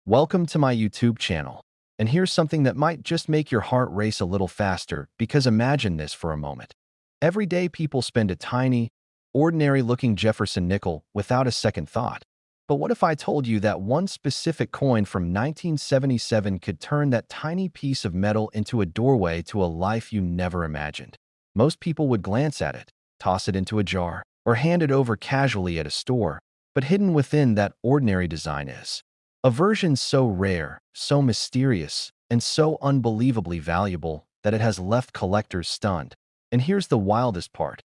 Welcome to my YouTube channel. And here's something that might just make your heart race a little faster, because imagine this for a moment. Every day people spend a tiny, ordinary-looking Jefferson nickel without a second thought. But what if I told you that one specific coin from 1977 could turn that tiny piece of metal into a doorway to a life you never imagined? Most people would glance at it, toss it into a jar, or hand it over casually at a store, but hidden within that ordinary design is a version so rare, so mysterious, and so unbelievably valuable that it has left collectors stunned. And here's the wildest part.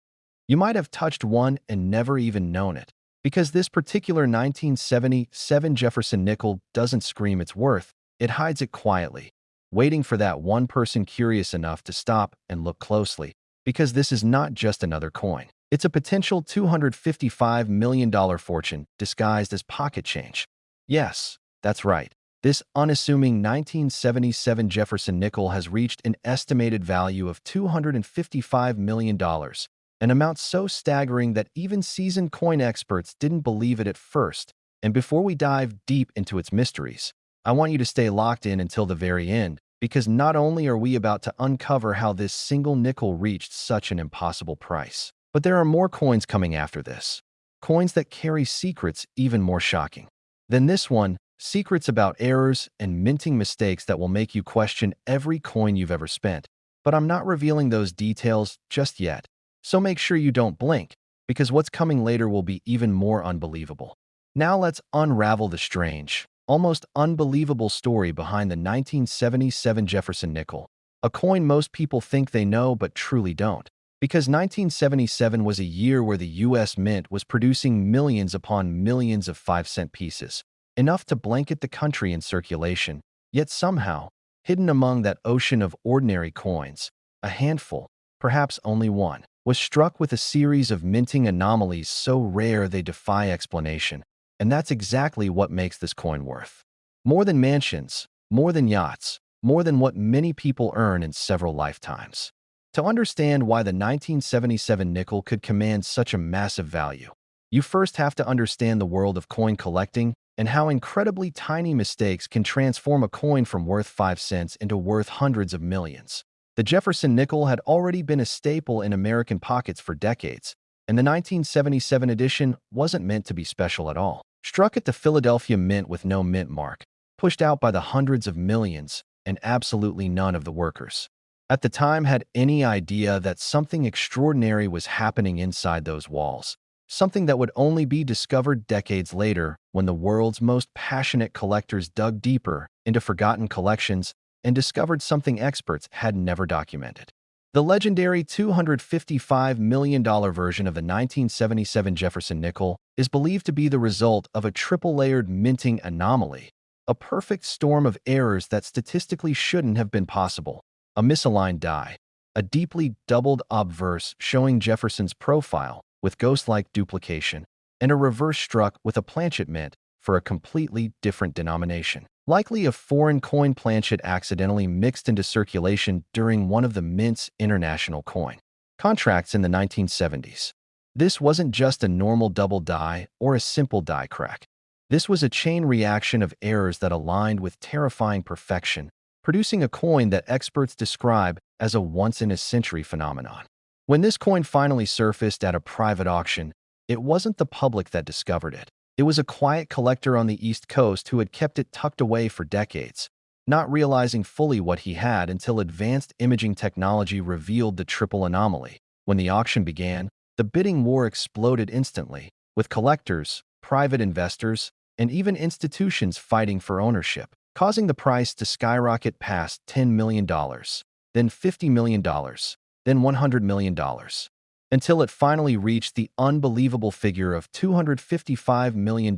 You might have touched one and never even known it, because this particular 1977 Jefferson nickel doesn't scream its worth, it hides it quietly, waiting for that one person curious enough to stop and look closely, because this is not just another coin. It's a potential $255 million fortune disguised as pocket change. Yes, that's right. This unassuming 1977 Jefferson nickel has reached an estimated value of $255 million, an amount so staggering that even seasoned coin experts didn't believe it at first. And before we dive deep into its mysteries, I want you to stay locked in until the very end, because not only are we about to uncover how this single nickel reached such an impossible price, but there are more coins coming after this. Coins that carry secrets even more shocking than this one. Secrets about errors and minting mistakes that will make you question every coin you've ever spent. But I'm not revealing those details just yet, so make sure you don't blink, because what's coming later will be even more unbelievable. Now let's unravel the strange, almost unbelievable story behind the 1977 Jefferson nickel, a coin most people think they know but truly don't. Because 1977 was a year where the U.S. Mint was producing millions upon millions of 5-cent pieces, enough to blanket the country in circulation, yet somehow, hidden among that ocean of ordinary coins, a handful, perhaps only one, was struck with a series of minting anomalies so rare they defy explanation. And that's exactly what makes this coin worth more than mansions, more than yachts, more than what many people earn in several lifetimes. To understand why the 1977 nickel could command such a massive value, you first have to understand the world of coin collecting and how incredibly tiny mistakes can transform a coin from worth 5 cents into worth hundreds of millions. The Jefferson nickel had already been a staple in American pockets for decades, and the 1977 edition wasn't meant to be special at all. Struck at the Philadelphia Mint with no mint mark, pushed out by the hundreds of millions, and absolutely none of the workers at the time had any idea that something extraordinary was happening inside those walls. Something that would only be discovered decades later when the world's most passionate collectors dug deeper into forgotten collections and discovered something experts had never documented. The legendary $255 million version of the 1977 Jefferson nickel is believed to be the result of a triple-layered minting anomaly, a perfect storm of errors that statistically shouldn't have been possible. A misaligned die, a deeply doubled obverse showing Jefferson's profile with ghost-like duplication, and a reverse struck with a planchet mint for a completely different denomination. Likely a foreign coin planchet accidentally mixed into circulation during one of the Mint's international coin contracts in the 1970s. This wasn't just a normal double die or a simple die crack. This was a chain reaction of errors that aligned with terrifying perfection, producing a coin that experts describe as a once-in-a-century phenomenon. When this coin finally surfaced at a private auction, it wasn't the public that discovered it. It was a quiet collector on the East Coast who had kept it tucked away for decades, not realizing fully what he had until advanced imaging technology revealed the triple anomaly. When the auction began, the bidding war exploded instantly, with collectors, private investors, and even institutions fighting for ownership, causing the price to skyrocket past $10 million, then $50 million, then $100 million, until it finally reached the unbelievable figure of $255 million,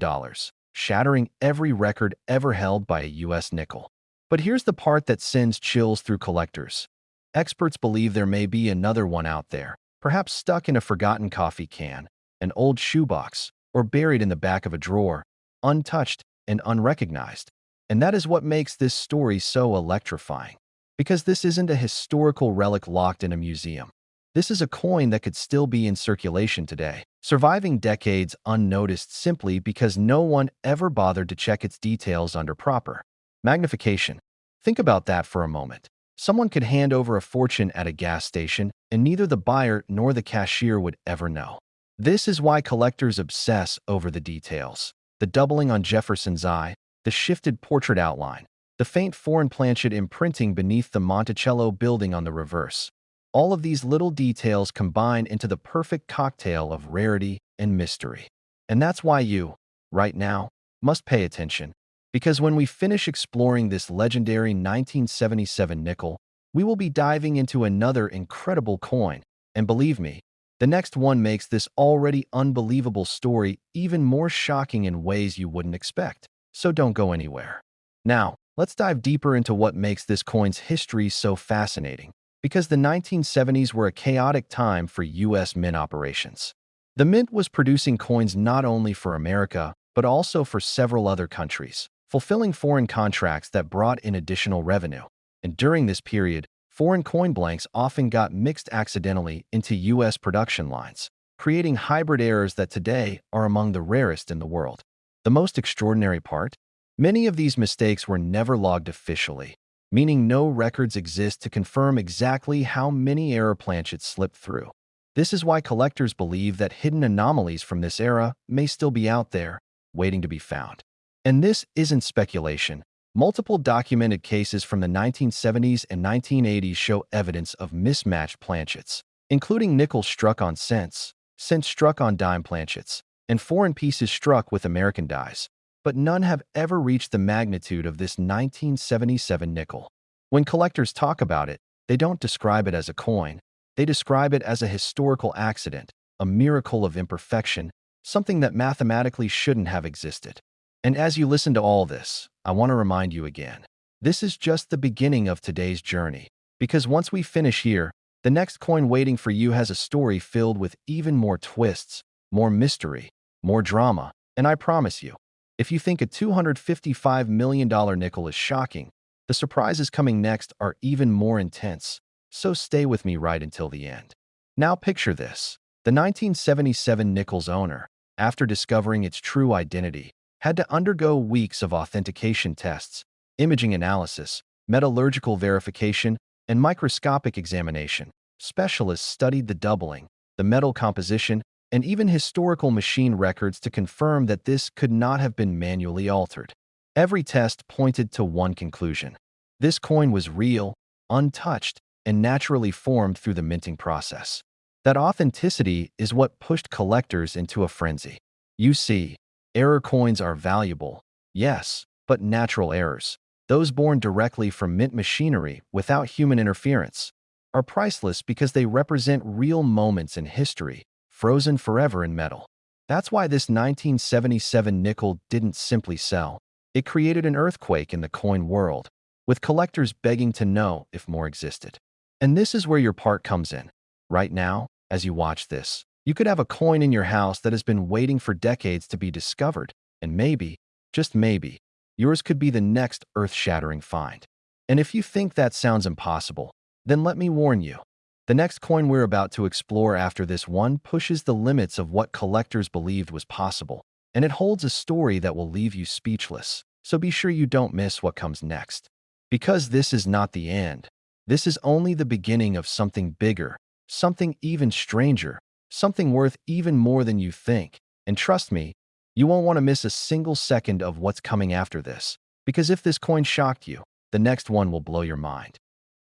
shattering every record ever held by a U.S. nickel. But here's the part that sends chills through collectors. Experts believe there may be another one out there, perhaps stuck in a forgotten coffee can, an old shoebox, or buried in the back of a drawer, untouched and unrecognized. And that is what makes this story so electrifying. Because this isn't a historical relic locked in a museum. This is a coin that could still be in circulation today, surviving decades unnoticed simply because no one ever bothered to check its details under proper magnification. Think about that for a moment. Someone could hand over a fortune at a gas station, and neither the buyer nor the cashier would ever know. This is why collectors obsess over the details. The doubling on Jefferson's eye, the shifted portrait outline, the faint foreign planchet imprinting beneath the Monticello building on the reverse. All of these little details combine into the perfect cocktail of rarity and mystery. And that's why you, right now, must pay attention. Because when we finish exploring this legendary 1977 nickel, we will be diving into another incredible coin. And believe me, the next one makes this already unbelievable story even more shocking in ways you wouldn't expect. So don't go anywhere. Now, let's dive deeper into what makes this coin's history so fascinating. Because the 1970s were a chaotic time for U.S. mint operations. The mint was producing coins not only for America, but also for several other countries, fulfilling foreign contracts that brought in additional revenue. And during this period, foreign coin blanks often got mixed accidentally into U.S. production lines, creating hybrid errors that today are among the rarest in the world. The most extraordinary part? Many of these mistakes were never logged officially, meaning no records exist to confirm exactly how many error planchets slipped through. This is why collectors believe that hidden anomalies from this era may still be out there, waiting to be found. And this isn't speculation. Multiple documented cases from the 1970s and 1980s show evidence of mismatched planchets, including nickel struck on cents, cents struck on dime planchets, and foreign pieces struck with American dies. But none have ever reached the magnitude of this 1977 nickel. When collectors talk about it, they don't describe it as a coin. They describe it as a historical accident, a miracle of imperfection, something that mathematically shouldn't have existed. And as you listen to all this, I want to remind you again, this is just the beginning of today's journey. Because once we finish here, the next coin waiting for you has a story filled with even more twists, more mystery, more drama, and I promise you, if you think a $255 million nickel is shocking, the surprises coming next are even more intense, so stay with me right until the end. Now picture this. The 1977 nickel's owner, after discovering its true identity, had to undergo weeks of authentication tests, imaging analysis, metallurgical verification, and microscopic examination. Specialists studied the doubling, the metal composition, and even historical machine records to confirm that this could not have been manually altered. Every test pointed to one conclusion. This coin was real, untouched, and naturally formed through the minting process. That authenticity is what pushed collectors into a frenzy. You see, error coins are valuable, yes, but natural errors, those born directly from mint machinery without human interference, are priceless because they represent real moments in history, frozen forever in metal. That's why this 1977 nickel didn't simply sell. It created an earthquake in the coin world, with collectors begging to know if more existed. And this is where your part comes in. Right now, as you watch this, you could have a coin in your house that has been waiting for decades to be discovered, and maybe, just maybe, yours could be the next earth-shattering find. And if you think that sounds impossible, then let me warn you. The next coin we're about to explore after this one pushes the limits of what collectors believed was possible, and it holds a story that will leave you speechless, so be sure you don't miss what comes next. Because this is not the end. This is only the beginning of something bigger, something even stranger, something worth even more than you think. And trust me, you won't want to miss a single second of what's coming after this, because if this coin shocked you, the next one will blow your mind.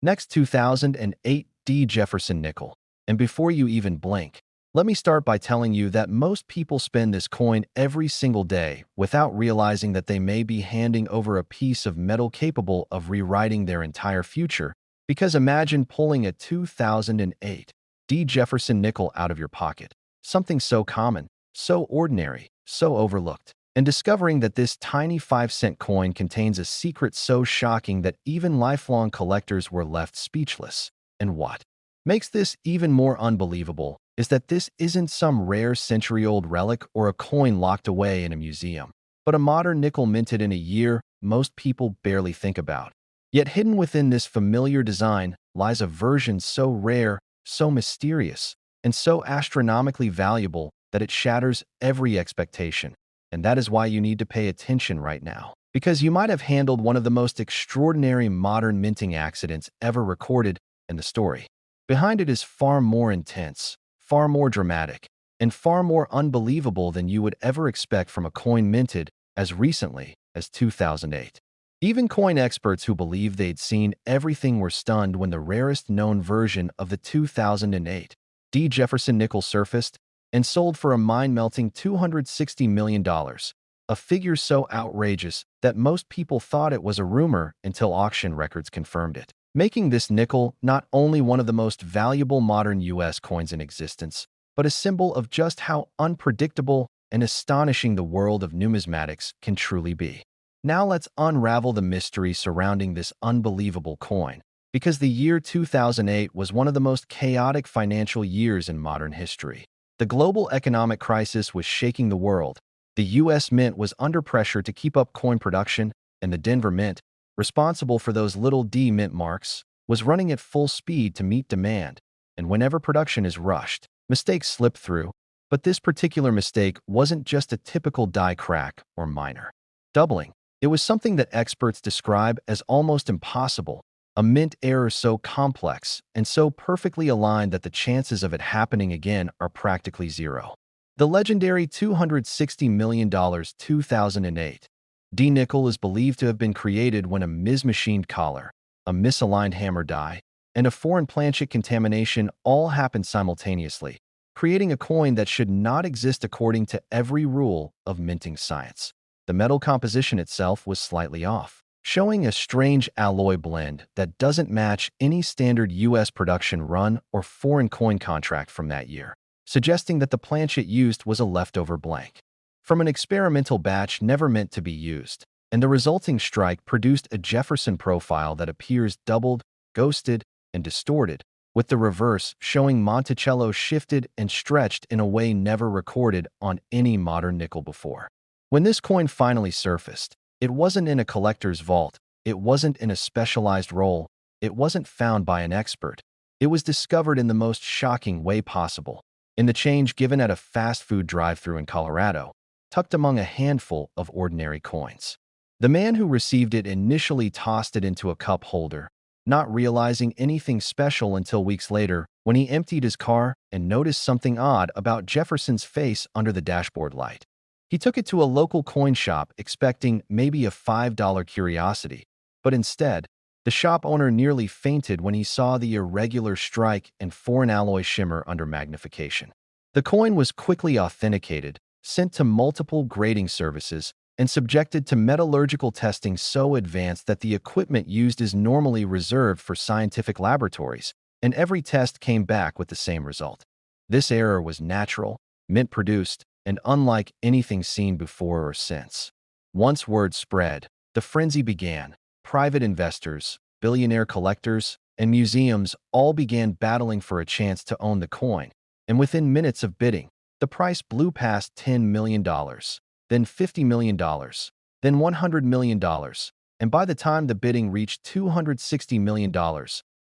Next, 2008 Jefferson nickel. And before you even blink, let me start by telling you that most people spend this coin every single day without realizing that they may be handing over a piece of metal capable of rewriting their entire future. Because imagine pulling a 2008 Jefferson nickel out of your pocket, something so common, so ordinary, so overlooked, and discovering that this tiny 5-cent coin contains a secret so shocking that even lifelong collectors were left speechless. And what makes this even more unbelievable is that this isn't some rare century-old relic or a coin locked away in a museum, but a modern nickel minted in a year most people barely think about. Yet hidden within this familiar design lies a version so rare so mysterious, and so astronomically valuable that it shatters every expectation. And that is why you need to pay attention right now. Because you might have handled one of the most extraordinary modern minting accidents ever recorded in the story. Behind it is far more intense, far more dramatic, and far more unbelievable than you would ever expect from a coin minted as recently as 2008. Even coin experts who believed they'd seen everything were stunned when the rarest known version of the 2008 Jefferson nickel surfaced and sold for a mind-melting $260 million, a figure so outrageous that most people thought it was a rumor until auction records confirmed it, making this nickel not only one of the most valuable modern U.S. coins in existence, but a symbol of just how unpredictable and astonishing the world of numismatics can truly be. Now let's unravel the mystery surrounding this unbelievable coin, because the year 2008 was one of the most chaotic financial years in modern history. The global economic crisis was shaking the world. The U.S. Mint was under pressure to keep up coin production, and the Denver Mint, responsible for those little D mint marks, was running at full speed to meet demand. And whenever production is rushed, mistakes slip through. But this particular mistake wasn't just a typical die crack or minor doubling. It was something that experts describe as almost impossible, a mint error so complex and so perfectly aligned that the chances of it happening again are practically zero. The legendary $260 million 2008 D nickel is believed to have been created when a mismachined collar, a misaligned hammer die, and a foreign planchet contamination all happened simultaneously, creating a coin that should not exist according to every rule of minting science. The metal composition itself was slightly off, showing a strange alloy blend that doesn't match any standard U.S. production run or foreign coin contract from that year, suggesting that the planchet used was a leftover blank from an experimental batch never meant to be used, and the resulting strike produced a Jefferson profile that appears doubled, ghosted, and distorted, with the reverse showing Monticello shifted and stretched in a way never recorded on any modern nickel before. When this coin finally surfaced, it wasn't in a collector's vault, it wasn't in a specialized roll, it wasn't found by an expert. It was discovered in the most shocking way possible, in the change given at a fast food drive-thru in Colorado, tucked among a handful of ordinary coins. The man who received it initially tossed it into a cup holder, not realizing anything special until weeks later when he emptied his car and noticed something odd about Jefferson's face under the dashboard light. He took it to a local coin shop expecting maybe a $5 curiosity, but instead, the shop owner nearly fainted when he saw the irregular strike and foreign alloy shimmer under magnification. The coin was quickly authenticated, sent to multiple grading services, and subjected to metallurgical testing so advanced that the equipment used is normally reserved for scientific laboratories, and every test came back with the same result. This error was natural, mint-produced, and unlike anything seen before or since. Once word spread, the frenzy began. Private investors, billionaire collectors, and museums all began battling for a chance to own the coin, and within minutes of bidding, the price blew past $10 million, then $50 million, then $100 million, and by the time the bidding reached $260 million,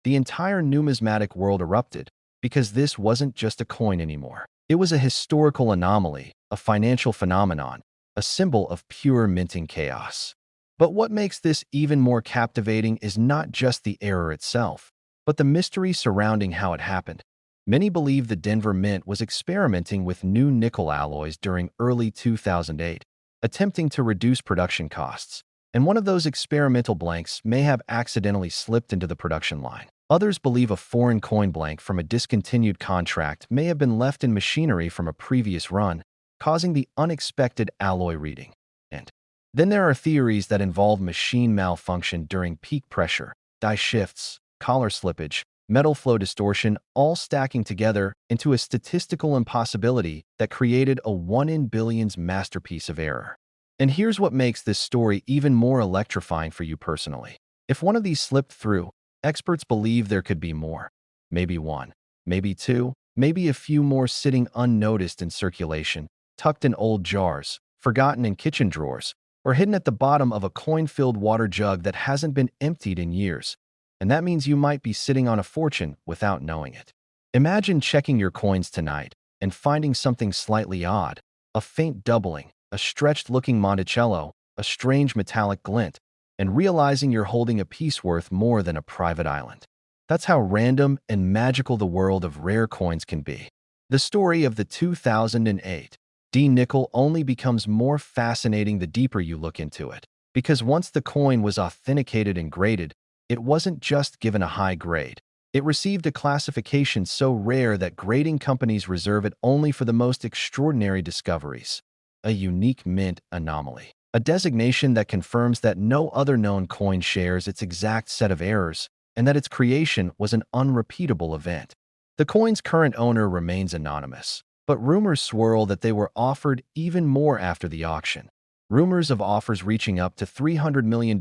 the entire numismatic world erupted, because this wasn't just a coin anymore. It was a historical anomaly, a financial phenomenon, a symbol of pure minting chaos. But what makes this even more captivating is not just the error itself, but the mystery surrounding how it happened. Many believe the Denver Mint was experimenting with new nickel alloys during early 2008, attempting to reduce production costs, and one of those experimental blanks may have accidentally slipped into the production line. Others believe a foreign coin blank from a discontinued contract may have been left in machinery from a previous run, causing the unexpected alloy reading. And then there are theories that involve machine malfunction during peak pressure, die shifts, collar slippage, metal flow distortion, all stacking together into a statistical impossibility that created a 1 in billions masterpiece of error. And here's what makes this story even more electrifying for you personally. If one of these slipped through, experts believe there could be more. Maybe one, maybe two, maybe a few more sitting unnoticed in circulation, tucked in old jars, forgotten in kitchen drawers, or hidden at the bottom of a coin-filled water jug that hasn't been emptied in years. And that means you might be sitting on a fortune without knowing it. Imagine checking your coins tonight and finding something slightly odd, a faint doubling, a stretched-looking Monticello, a strange metallic glint, and realizing you're holding a piece worth more than a private island. That's how random and magical the world of rare coins can be. The story of the 2008 D nickel only becomes more fascinating the deeper you look into it, because once the coin was authenticated and graded, it wasn't just given a high grade. It received a classification so rare that grading companies reserve it only for the most extraordinary discoveries, a unique mint anomaly. A designation that confirms that no other known coin shares its exact set of errors and that its creation was an unrepeatable event. The coin's current owner remains anonymous, but rumors swirl that they were offered even more after the auction. Rumors of offers reaching up to $300 million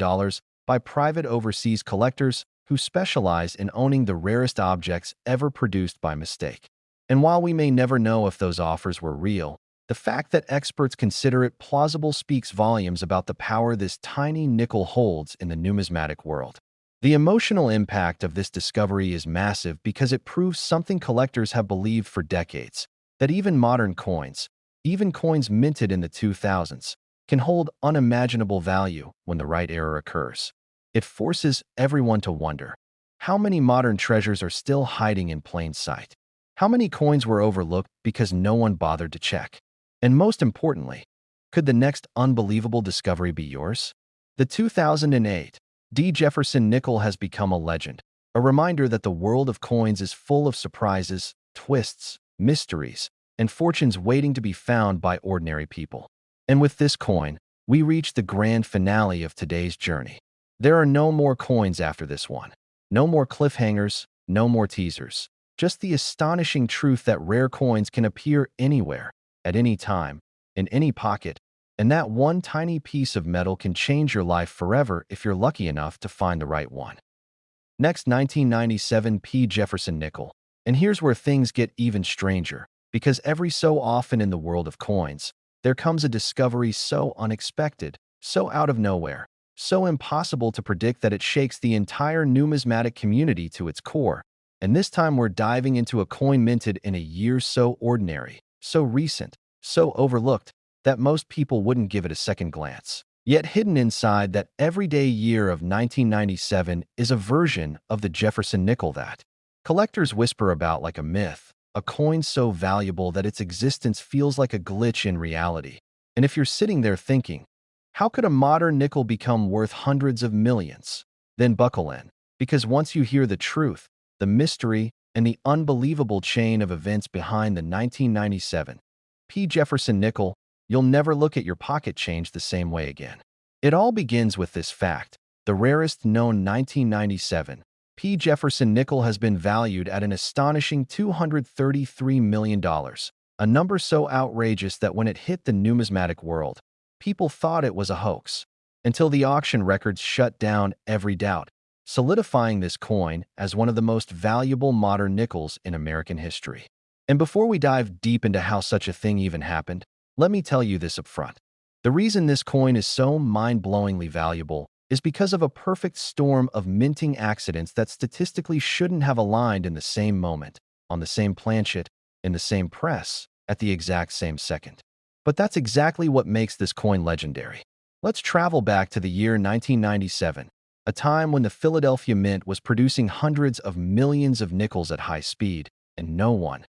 by private overseas collectors who specialize in owning the rarest objects ever produced by mistake. And while we may never know if those offers were real, the fact that experts consider it plausible speaks volumes about the power this tiny nickel holds in the numismatic world. The emotional impact of this discovery is massive because it proves something collectors have believed for decades, that even modern coins, even coins minted in the 2000s, can hold unimaginable value when the right error occurs. It forces everyone to wonder, how many modern treasures are still hiding in plain sight? How many coins were overlooked because no one bothered to check? And most importantly, could the next unbelievable discovery be yours? The 2008 D. Jefferson nickel has become a legend, a reminder that the world of coins is full of surprises, twists, mysteries, and fortunes waiting to be found by ordinary people. And with this coin, we reach the grand finale of today's journey. There are no more coins after this one. No more cliffhangers, no more teasers. Just the astonishing truth that rare coins can appear anywhere, at any time, in any pocket, and that one tiny piece of metal can change your life forever if you're lucky enough to find the right one. Next, 1997 P. Jefferson nickel. And here's where things get even stranger, because every so often in the world of coins, there comes a discovery so unexpected, so out of nowhere, so impossible to predict that it shakes the entire numismatic community to its core. And this time we're diving into a coin minted in a year so ordinary, so recent, so overlooked, that most people wouldn't give it a second glance. Yet hidden inside that everyday year of 1997 is a version of the Jefferson nickel that collectors whisper about like a myth, a coin so valuable that its existence feels like a glitch in reality. And if you're sitting there thinking, how could a modern nickel become worth hundreds of millions? Then buckle in, because once you hear the truth, the mystery, and the unbelievable chain of events behind the 1997 P. Jefferson nickel, you'll never look at your pocket change the same way again. It all begins with this fact. The rarest known 1997 P. Jefferson nickel has been valued at an astonishing $233 million, a number so outrageous that when it hit the numismatic world, people thought it was a hoax, until the auction records shut down every doubt, solidifying this coin as one of the most valuable modern nickels in American history. And before we dive deep into how such a thing even happened, let me tell you this up front. The reason this coin is so mind-blowingly valuable is because of a perfect storm of minting accidents that statistically shouldn't have aligned in the same moment, on the same planchet, in the same press, at the exact same second. But that's exactly what makes this coin legendary. Let's travel back to the year 1997, a time when the Philadelphia Mint was producing hundreds of millions of nickels at high speed, and no one,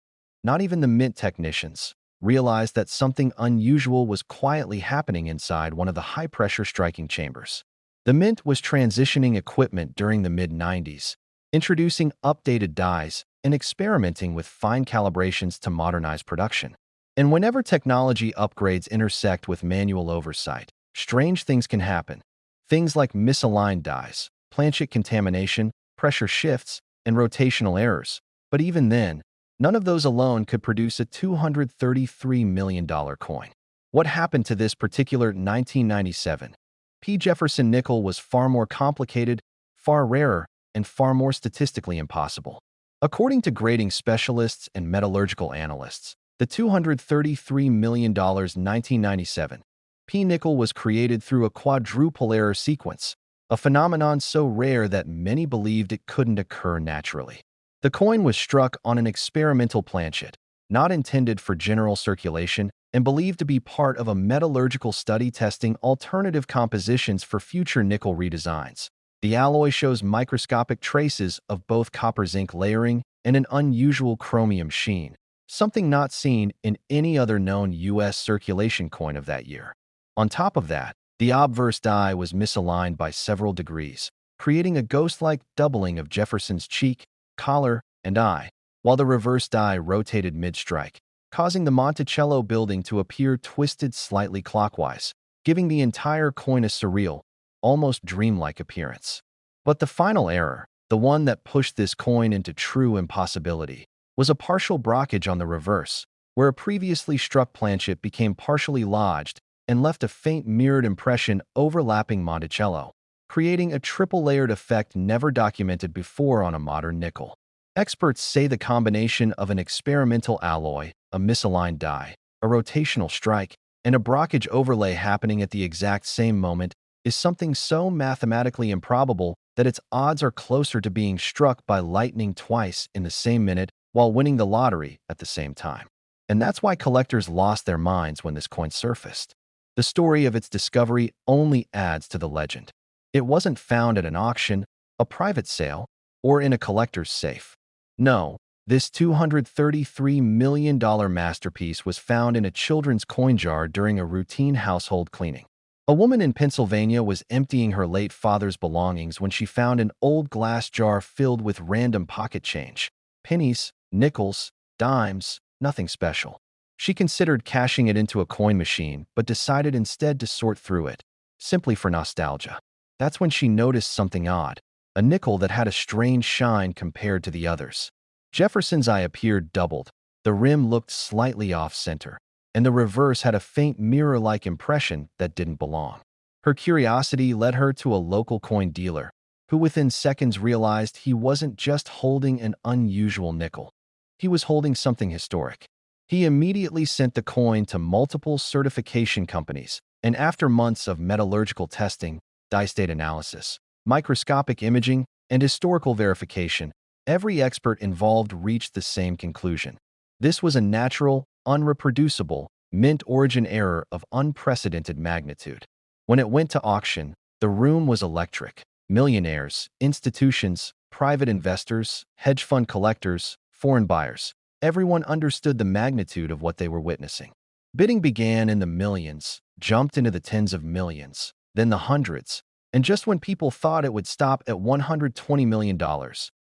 not even the mint technicians, realized that something unusual was quietly happening inside one of the high-pressure striking chambers. The Mint was transitioning equipment during the mid-90s, introducing updated dies and experimenting with fine calibrations to modernize production. And whenever technology upgrades intersect with manual oversight, strange things can happen. Things like misaligned dies, planchet contamination, pressure shifts, and rotational errors. But even then, none of those alone could produce a $233 million coin. What happened to this particular 1997 P. Jefferson nickel was far more complicated, far rarer, and far more statistically impossible. According to grading specialists and metallurgical analysts, the $233 million 1997 P. nickel was created through a quadruple error sequence, a phenomenon so rare that many believed it couldn't occur naturally. The coin was struck on an experimental planchet, not intended for general circulation and believed to be part of a metallurgical study testing alternative compositions for future nickel redesigns. The alloy shows microscopic traces of both copper-zinc layering and an unusual chromium sheen, something not seen in any other known U.S. circulation coin of that year. On top of that, the obverse die was misaligned by several degrees, creating a ghost-like doubling of Jefferson's cheek, collar, and eye, while the reverse die rotated mid-strike, causing the Monticello building to appear twisted slightly clockwise, giving the entire coin a surreal, almost dreamlike appearance. But the final error, the one that pushed this coin into true impossibility, was a partial brockage on the reverse, where a previously struck planchet became partially lodged and left a faint mirrored impression overlapping Monticello, creating a triple-layered effect never documented before on a modern nickel. Experts say the combination of an experimental alloy, a misaligned die, a rotational strike, and a brockage overlay happening at the exact same moment is something so mathematically improbable that its odds are closer to being struck by lightning twice in the same minute while winning the lottery at the same time. And that's why collectors lost their minds when this coin surfaced. The story of its discovery only adds to the legend. It wasn't found at an auction, a private sale, or in a collector's safe. No, this $233 million masterpiece was found in a children's coin jar during a routine household cleaning. A woman in Pennsylvania was emptying her late father's belongings when she found an old glass jar filled with random pocket change. Pennies, nickels, dimes, nothing special. She considered cashing it into a coin machine, but decided instead to sort through it, simply for nostalgia. That's when she noticed something odd, a nickel that had a strange shine compared to the others. Jefferson's eye appeared doubled, the rim looked slightly off-center, and the reverse had a faint mirror-like impression that didn't belong. Her curiosity led her to a local coin dealer, who within seconds realized he wasn't just holding an unusual nickel. He was holding something historic. He immediately sent the coin to multiple certification companies, and after months of metallurgical testing, die state analysis, microscopic imaging, and historical verification, every expert involved reached the same conclusion. This was a natural, unreproducible, mint origin error of unprecedented magnitude. When it went to auction, the room was electric. Millionaires, institutions, private investors, hedge fund collectors, foreign buyers, everyone understood the magnitude of what they were witnessing. Bidding began in the millions, jumped into the tens of millions, then the hundreds, and just when people thought it would stop at $120 million,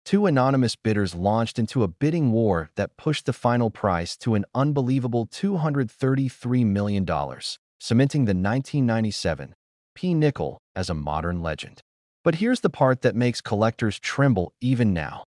two anonymous bidders launched into a bidding war that pushed the final price to an unbelievable $233 million, cementing the 1997 P nickel as a modern legend. But here's the part that makes collectors tremble even now.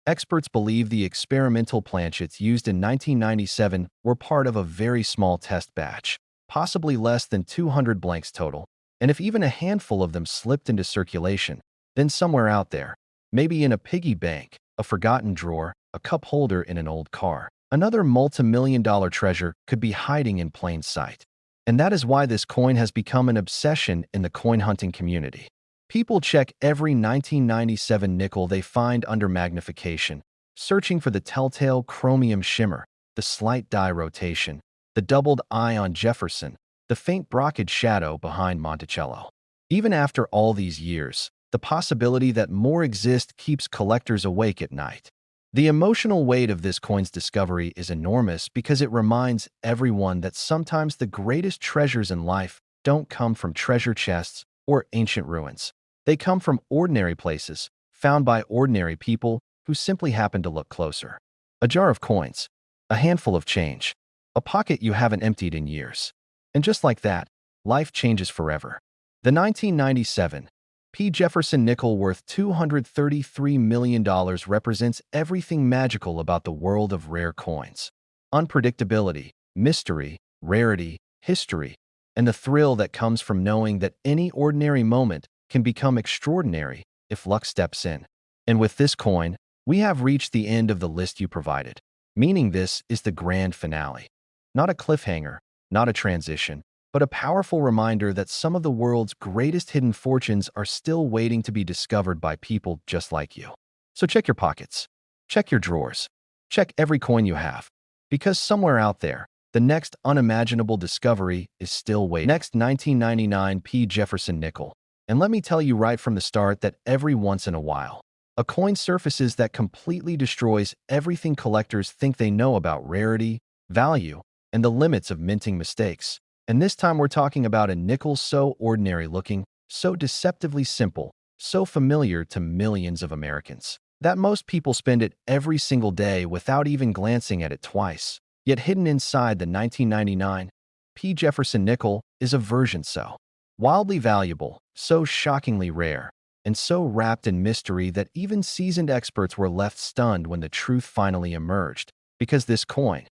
Experts believe the experimental planchets used in 1997 were part of a very small test batch, possibly less than 200 blanks total, and if even a handful of them slipped into circulation, then somewhere out there, maybe in a piggy bank, a forgotten drawer, a cup holder in an old car, another multi-million-dollar treasure could be hiding in plain sight. And that is why this coin has become an obsession in the coin hunting community. People check every 1997 nickel they find under magnification, searching for the telltale chromium shimmer, the slight die rotation, the doubled eye on Jefferson, the faint brockage shadow behind Monticello. Even after all these years, the possibility that more exist keeps collectors awake at night. The emotional weight of this coin's discovery is enormous because it reminds everyone that sometimes the greatest treasures in life don't come from treasure chests or ancient ruins. They come from ordinary places, found by ordinary people who simply happen to look closer. A jar of coins, a handful of change, a pocket you haven't emptied in years. And just like that, life changes forever. The 1997 P. Jefferson nickel worth $233 million represents everything magical about the world of rare coins. Unpredictability, mystery, rarity, history, and the thrill that comes from knowing that any ordinary moment can become extraordinary if luck steps in. And with this coin, we have reached the end of the list you provided, meaning this is the grand finale. Not a cliffhanger, not a transition, but a powerful reminder that some of the world's greatest hidden fortunes are still waiting to be discovered by people just like you. So check your pockets. Check your drawers. Check every coin you have. Because somewhere out there, the next unimaginable discovery is still waiting. Next, 1999 P. Jefferson nickel. And let me tell you right from the start that every once in a while, a coin surfaces that completely destroys everything collectors think they know about rarity, value, and the limits of minting mistakes. And this time we're talking about a nickel so ordinary looking, so deceptively simple, so familiar to millions of Americans, that most people spend it every single day without even glancing at it twice. Yet hidden inside the 1999 P. Jefferson nickel is a version so wildly valuable, so shockingly rare, and so wrapped in mystery that even seasoned experts were left stunned when the truth finally emerged. Because this coin,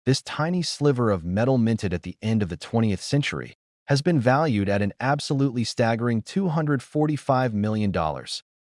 this tiny sliver of metal minted at the end of the 20th century, has been valued at an absolutely staggering $245 million,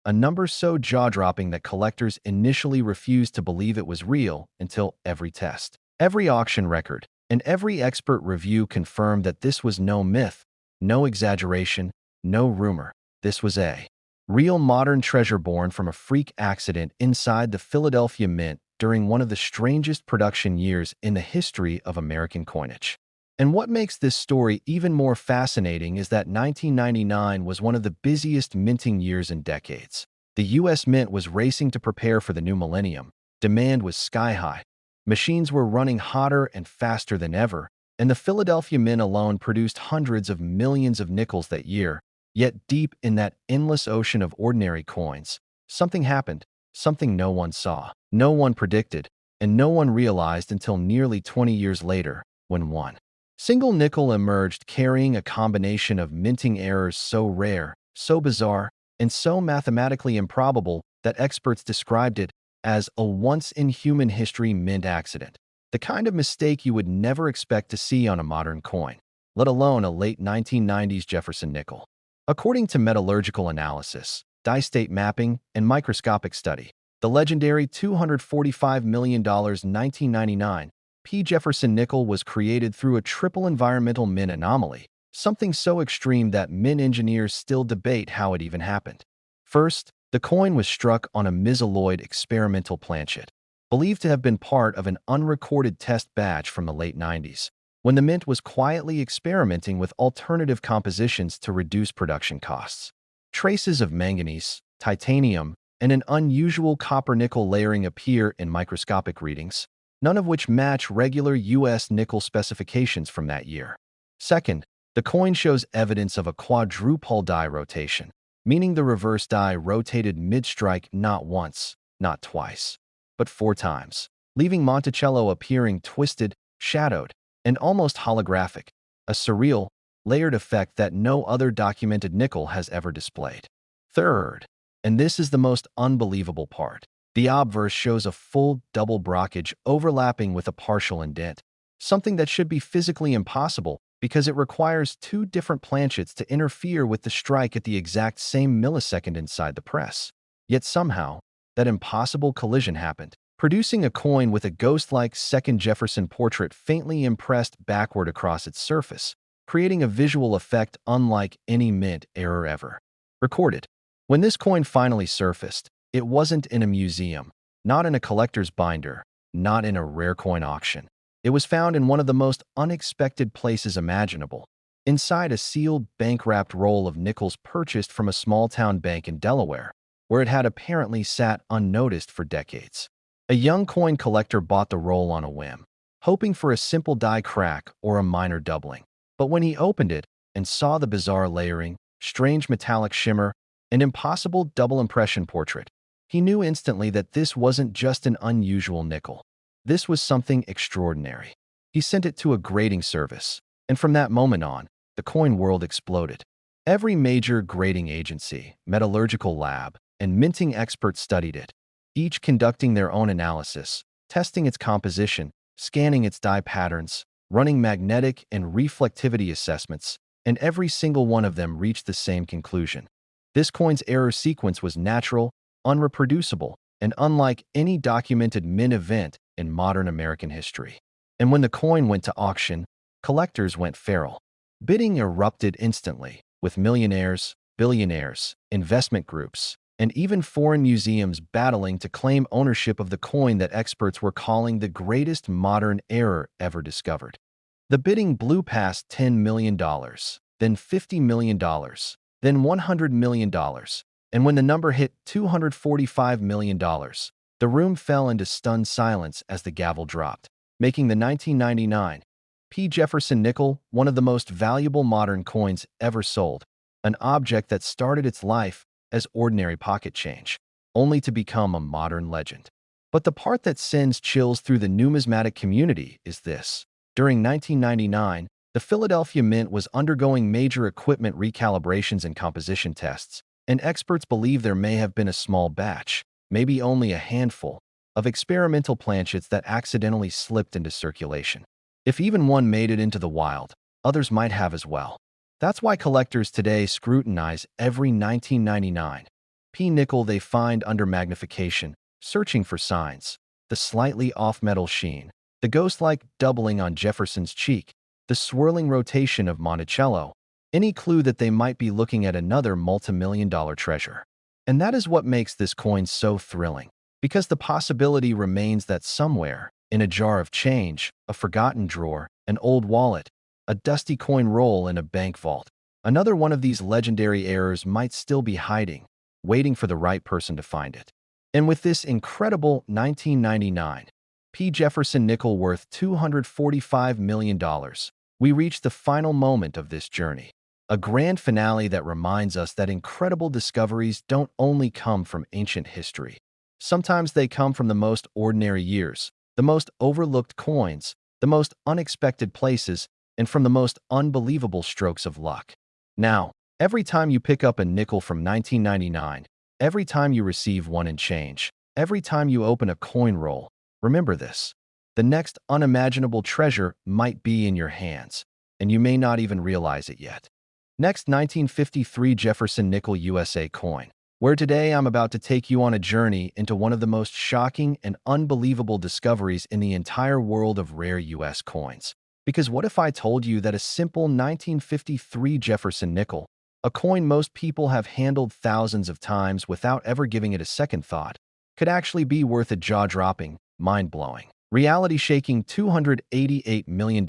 a number so jaw-dropping that collectors initially refused to believe it was real until every test, every auction record, and every expert review confirmed that this was no myth, no exaggeration, no rumor. This was a real modern treasure born from a freak accident inside the Philadelphia Mint during one of the strangest production years in the history of American coinage. And what makes this story even more fascinating is that 1999 was one of the busiest minting years in decades. The U.S. Mint was racing to prepare for the new millennium. Demand was sky-high. Machines were running hotter and faster than ever, and the Philadelphia Mint alone produced hundreds of millions of nickels that year. Yet deep in that endless ocean of ordinary coins, something happened, something no one saw, no one predicted, and no one realized until nearly 20 years later, when one single nickel emerged carrying a combination of minting errors so rare, so bizarre, and so mathematically improbable that experts described it as a once-in-human-history mint accident, the kind of mistake you would never expect to see on a modern coin, let alone a late 1990s Jefferson nickel. According to metallurgical analysis, dye state mapping, and microscopic study, the legendary $245 million 1999 P. Jefferson nickel was created through a triple environmental mint anomaly, something so extreme that mint engineers still debate how it even happened. First, the coin was struck on a mesolloid experimental planchet, believed to have been part of an unrecorded test batch from the late 90s, when the mint was quietly experimenting with alternative compositions to reduce production costs. Traces of manganese, titanium, and an unusual copper-nickel layering appear in microscopic readings, none of which match regular U.S. nickel specifications from that year. Second, the coin shows evidence of a quadruple die rotation, meaning the reverse die rotated mid-strike not once, not twice, but 4 times, leaving Monticello appearing twisted, shadowed, and almost holographic, a surreal, layered effect that no other documented nickel has ever displayed. Third, and this is the most unbelievable part, the obverse shows a full double brockage overlapping with a partial indent, something that should be physically impossible because it requires 2 different planchets to interfere with the strike at the exact same millisecond inside the press. Yet somehow, that impossible collision happened, producing a coin with a ghost-like second Jefferson portrait faintly impressed backward across its surface, creating a visual effect unlike any mint error ever recorded. When this coin finally surfaced, it wasn't in a museum, not in a collector's binder, not in a rare coin auction. It was found in one of the most unexpected places imaginable, inside a sealed, bank-wrapped roll of nickels purchased from a small-town bank in Delaware, where it had apparently sat unnoticed for decades. A young coin collector bought the roll on a whim, hoping for a simple die crack or a minor doubling. But when he opened it and saw the bizarre layering, strange metallic shimmer, and impossible double impression portrait, he knew instantly that this wasn't just an unusual nickel. This was something extraordinary. He sent it to a grading service, and from that moment on, the coin world exploded. Every major grading agency, metallurgical lab, and minting expert studied it, each conducting their own analysis, testing its composition, scanning its die patterns, running magnetic and reflectivity assessments, and every single one of them reached the same conclusion. This coin's error sequence was natural, unreproducible, and unlike any documented mint event in modern American history. And when the coin went to auction, collectors went feral. Bidding erupted instantly, with millionaires, billionaires, investment groups, and even foreign museums battling to claim ownership of the coin that experts were calling the greatest modern error ever discovered. The bidding blew past $10 million, then $50 million, then $100 million, and when the number hit $245 million, the room fell into stunned silence as the gavel dropped, making the 1999 P. Jefferson nickel one of the most valuable modern coins ever sold, an object that started its life as ordinary pocket change, only to become a modern legend. But the part that sends chills through the numismatic community is this. During 1999, the Philadelphia Mint was undergoing major equipment recalibrations and composition tests, and experts believe there may have been a small batch, maybe only a handful, of experimental planchets that accidentally slipped into circulation. If even one made it into the wild, others might have as well. That's why collectors today scrutinize every 1999 P nickel they find under magnification, searching for signs: the slightly off metal sheen, the ghost-like doubling on Jefferson's cheek, the swirling rotation of Monticello, any clue that they might be looking at another multi-million-dollar treasure. And that is what makes this coin so thrilling, because the possibility remains that somewhere, in a jar of change, a forgotten drawer, an old wallet, a dusty coin roll in a bank vault, another one of these legendary errors might still be hiding, waiting for the right person to find it. And with this incredible 1999 P. Jefferson nickel worth $245 million, we reach the final moment of this journey, a grand finale that reminds us that incredible discoveries don't only come from ancient history. Sometimes they come from the most ordinary years, the most overlooked coins, the most unexpected places, and from the most unbelievable strokes of luck. Now, every time you pick up a nickel from 1999, every time you receive one in change, every time you open a coin roll, remember this: the next unimaginable treasure might be in your hands, and you may not even realize it yet. Next, 1953 Jefferson nickel USA coin, where today I'm about to take you on a journey into one of the most shocking and unbelievable discoveries in the entire world of rare US coins. Because what if I told you that a simple 1953 Jefferson nickel, a coin most people have handled thousands of times without ever giving it a second thought, could actually be worth a jaw-dropping, mind-blowing, reality-shaking $288 million.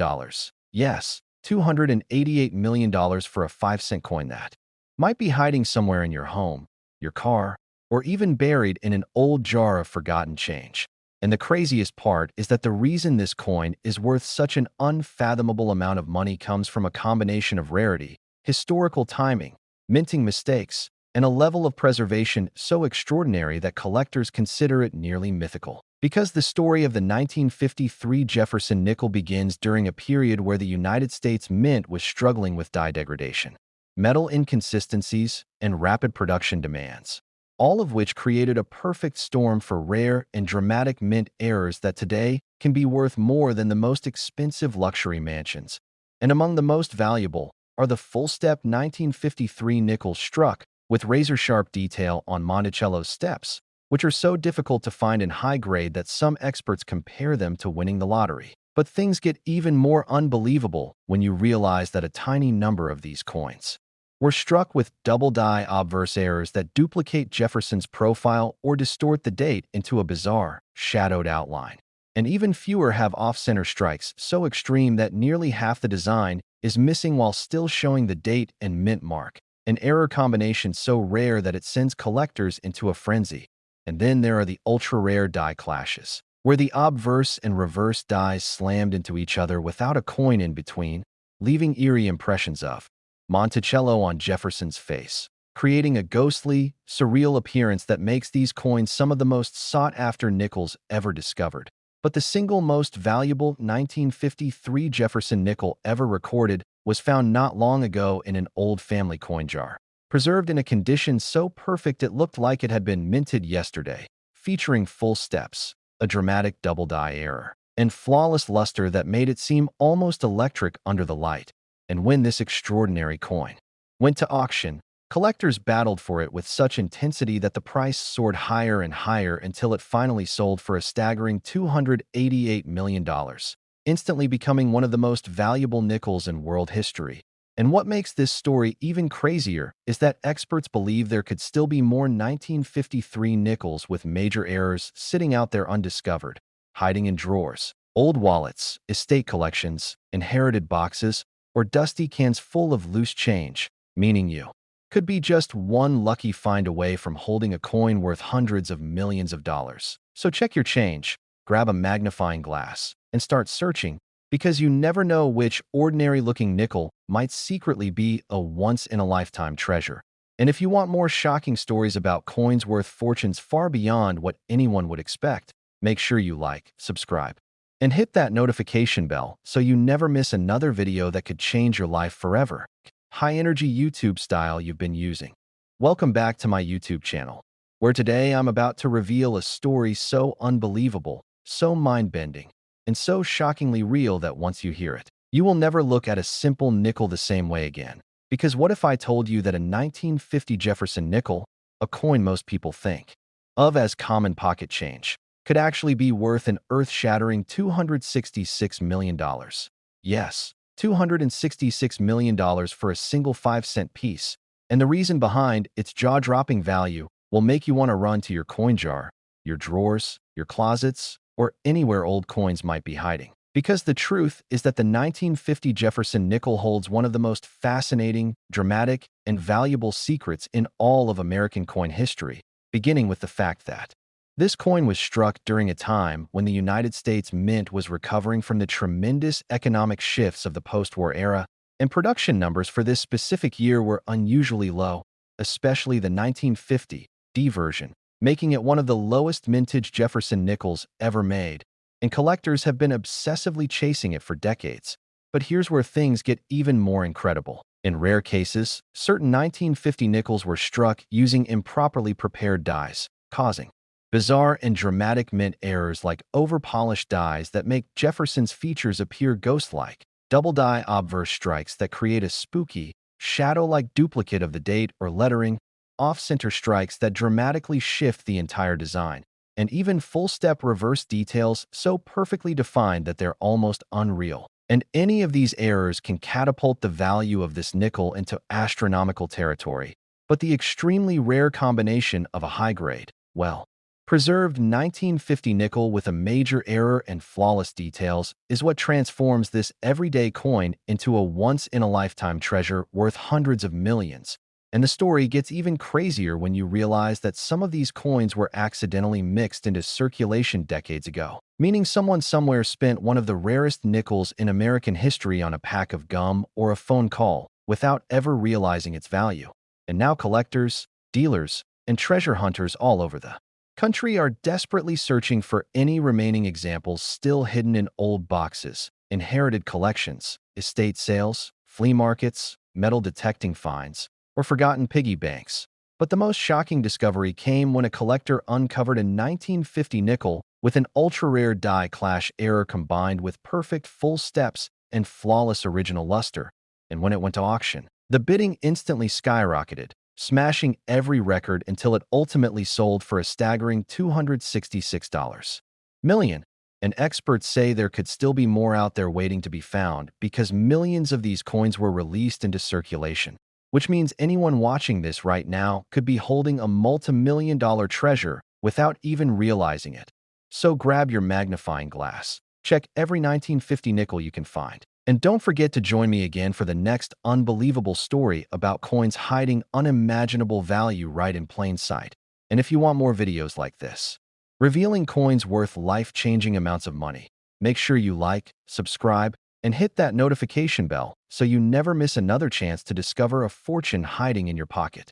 Yes, $288 million for a 5-cent coin that might be hiding somewhere in your home, your car, or even buried in an old jar of forgotten change. And the craziest part is that the reason this coin is worth such an unfathomable amount of money comes from a combination of rarity, historical timing, minting mistakes, and a level of preservation so extraordinary that collectors consider it nearly mythical. Because the story of the 1953 Jefferson nickel begins during a period where the United States Mint was struggling with dye degradation, metal inconsistencies, and rapid production demands, all of which created a perfect storm for rare and dramatic mint errors that today can be worth more than the most expensive luxury mansions. And among the most valuable are the full-step 1953 nickels struck with razor-sharp detail on Monticello's steps, which are so difficult to find in high grade that some experts compare them to winning the lottery. But things get even more unbelievable when you realize that a tiny number of these coins were struck with double-die obverse errors that duplicate Jefferson's profile or distort the date into a bizarre, shadowed outline. And even fewer have off-center strikes so extreme that nearly half the design is missing while still showing the date and mint mark, an error combination so rare that it sends collectors into a frenzy. And then there are the ultra-rare die clashes, where the obverse and reverse dies slammed into each other without a coin in between, leaving eerie impressions of Monticello on Jefferson's face, creating a ghostly, surreal appearance that makes these coins some of the most sought-after nickels ever discovered. But the single most valuable 1953 Jefferson nickel ever recorded was found not long ago in an old family coin jar, preserved in a condition so perfect it looked like it had been minted yesterday, featuring full steps, a dramatic double-die error, and flawless luster that made it seem almost electric under the light. And when this extraordinary coin went to auction, collectors battled for it with such intensity that the price soared higher and higher until it finally sold for a staggering $288 million, instantly becoming one of the most valuable nickels in world history. And what makes this story even crazier is that experts believe there could still be more 1953 nickels with major errors sitting out there undiscovered, hiding in drawers, old wallets, estate collections, inherited boxes, or dusty cans full of loose change, meaning you could be just one lucky find away from holding a coin worth hundreds of millions of dollars. So check your change, grab a magnifying glass, and start searching, because you never know which ordinary-looking nickel might secretly be a once-in-a-lifetime treasure. And if you want more shocking stories about coins worth fortunes far beyond what anyone would expect, make sure you like, subscribe, and hit that notification bell so you never miss another video that could change your life forever. High-energy YouTube style you've been using. Welcome back to my YouTube channel, where today I'm about to reveal a story so unbelievable, so mind-bending, and so shockingly real that once you hear it, you will never look at a simple nickel the same way again. Because what if I told you that a 1950 Jefferson nickel, a coin most people think of as common pocket change, could actually be worth an earth-shattering $266 million? Yes, $266 million for a single 5-cent piece. And the reason behind its jaw-dropping value will make you want to run to your coin jar, your drawers, your closets, or anywhere old coins might be hiding. Because the truth is that the 1950 Jefferson nickel holds one of the most fascinating, dramatic, and valuable secrets in all of American coin history, beginning with the fact that this coin was struck during a time when the United States Mint was recovering from the tremendous economic shifts of the post-war era, and production numbers for this specific year were unusually low, especially the 1950 D version, making it one of the lowest mintage Jefferson nickels ever made, and collectors have been obsessively chasing it for decades. But here's where things get even more incredible. In rare cases, certain 1950 nickels were struck using improperly prepared dies, causing bizarre and dramatic mint errors like over-polished dies that make Jefferson's features appear ghost-like, double die obverse strikes that create a spooky, shadow-like duplicate of the date or lettering, off-center strikes that dramatically shift the entire design, and even full-step reverse details so perfectly defined that they're almost unreal. And any of these errors can catapult the value of this nickel into astronomical territory. But the extremely rare combination of a high-grade, preserved 1950 nickel with a major error and flawless details is what transforms this everyday coin into a once-in-a-lifetime treasure worth hundreds of millions. And the story gets even crazier when you realize that some of these coins were accidentally mixed into circulation decades ago, meaning someone somewhere spent one of the rarest nickels in American history on a pack of gum or a phone call without ever realizing its value. And now collectors, dealers, and treasure hunters all over the country are desperately searching for any remaining examples still hidden in old boxes, inherited collections, estate sales, flea markets, metal detecting finds, or forgotten piggy banks. But the most shocking discovery came when a collector uncovered a 1950 nickel with an ultra-rare die clash error combined with perfect full steps and flawless original luster. And when it went to auction, the bidding instantly skyrocketed, smashing every record until it ultimately sold for a staggering $266 million. And experts say there could still be more out there waiting to be found because millions of these coins were released into circulation, which means anyone watching this right now could be holding a multi-million-dollar treasure without even realizing it. So grab your magnifying glass, check every 1950 nickel you can find, and don't forget to join me again for the next unbelievable story about coins hiding unimaginable value right in plain sight. And if you want more videos like this, revealing coins worth life-changing amounts of money, make sure you like, subscribe, and hit that notification bell so you never miss another chance to discover a fortune hiding in your pocket.